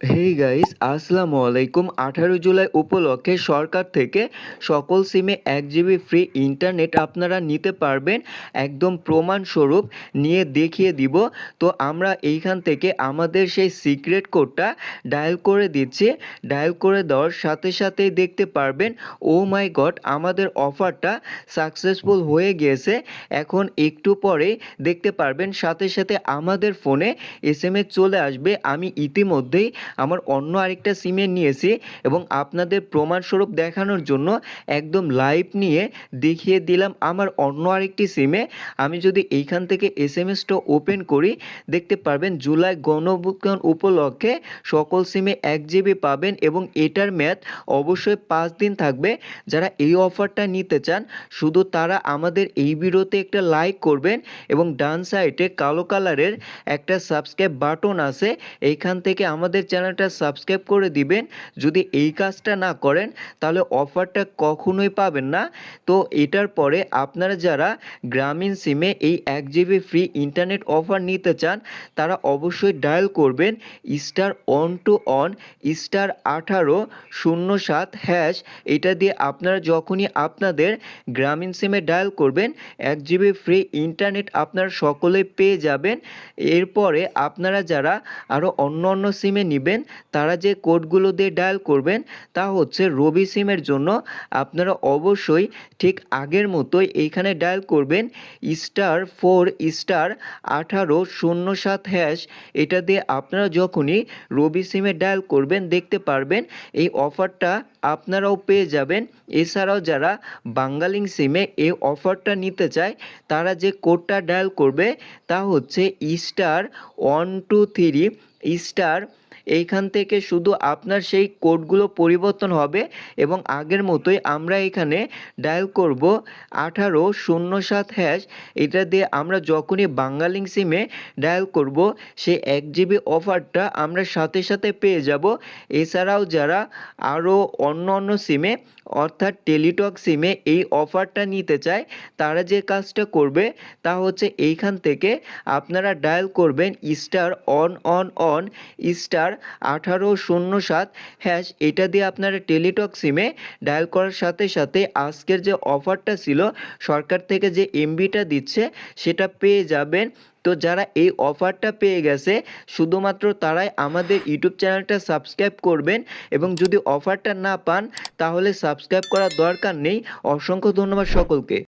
Hey guys, আসসালামু আলাইকুম। 18 জুলাই উপলক্ষে সরকার থেকে সকল সিমে 1 জিবি ফ্রি ইন্টারনেট আপনারা নিতে পারবেন। একদম প্রমাণস্বরূপ নিয়ে দেখিয়ে দিব। তো আমরা এইখান থেকে আমাদের সেই সিক্রেট কোডটা ডায়াল করে দিচ্ছি। ডায়াল করে দেওয়ার সাথে সাথেই দেখতে পারবেন, ও মাই গড, আমাদের অফারটা সাকসেসফুল হয়ে গিয়েছে। এখন একটু পরে দেখতে পারবেন সাথে সাথে আমাদের ফোনে SMS চলে আসবে। আমি ইতিমধ্যেই আমার অন্য আরেকটা সিমে নিয়েছি এবং আপনাদের প্রমাণস্বরূপ দেখানোর জন্য একদম লাইভ নিয়ে দেখিয়ে দিলাম আমার অন্য আরেকটি সিমে। আমি যদি এইখান থেকে SMS-টা ওপেন করি, দেখতে পারবেন জুলাই গণঅভ্যুত্থান উপলক্ষে সকল সিমে 1 জিবি পাবেন এবং এটার মেয়াদ অবশ্যই 5 দিন থাকবে। যারা এই অফারটা নিতে চান, শুধু তারা আমাদের এই ভিডিওতে একটা লাইক করবেন এবং ডান সাইডে কালো কালারের একটা সাবস্ক্রাইব বাটন আছে, এইখান থেকে আমাদের চ্যানেলটা সাবস্ক্রাইব করে দিবেন। যদি এই কাজটা না করেন তাহলে অফারটা কখনোই পাবেন না। তো এটার পরে আপনারা যারা গ্রামীণ সিমে এই 1 জিবি ফ্রি ইন্টারনেট অফার নিতে চান, তারা অবশ্যই ডায়াল করবেন *1 *1807#। এটা দিয়ে আপনারা যখনই আপনাদের গ্রামীণ সিমে ডায়াল করবেন, 1 জিবি ফ্রি ইন্টারনেট আপনারা সকলেই পেয়ে যাবেন। এরপরে আপনারা যারা আরও অন্য সিমে নেবেন, তারা যে কোডগুলো দিয়ে ডায়াল করবেন তা হচ্ছে রবি সিমের জন্য আপনারা অবশ্যই ঠিক আগের মতোই এইখানে ডায়াল করবেন *4*1807#। এটা দিয়ে আপনারা যখনই রবি সিমে ডায়াল করবেন, দেখতে পারবেন এই অফারটা আপনারাও পেয়ে যাবেন। এছাড়াও যারা বাংলালিংক সিমে এই অফারটা নিতে চায়, তারা যে কোডটা ডায়াল করবে তা হচ্ছে *123*। এইখান থেকে শুধু আপনার সেই কোডগুলো পরিবর্তন হবে এবং আগের মতোই আমরা এখানে ডায়াল করব 1807#। এটা দিয়ে আমরা যখনই বাংলালিংক সিমে ডায়াল করব, সেই 1 জিবি অফারটা আমরা সাথে সাথে পেয়ে যাব। এছাড়াও যারা আরও অন্য সিমে অর্থাৎ টেলিটক সিমে এই অফারটা নিতে চায়, তারা যে কাজটা করবে তা হচ্ছে এইখান থেকে আপনারা ডায়াল করবেন *111*1807#। এটা দিয়ে আপনারা টেলিটক সিমে ডায়াল করার সাথে সাথে আজকের যে অফারটা ছিল, সরকার থেকে যে এমবিটা দিচ্ছে, সেটা পেয়ে যাবেন। তো যারা এই অফারটা পেয়ে গেছে, শুধুমাত্র তারাই আমাদের ইউটিউব চ্যানেলটা সাবস্ক্রাইব করবেন এবং যদি অফারটা না পান তাহলে সাবস্ক্রাইব করার দরকার নেই। অসংখ্য ধন্যবাদ সকলকে।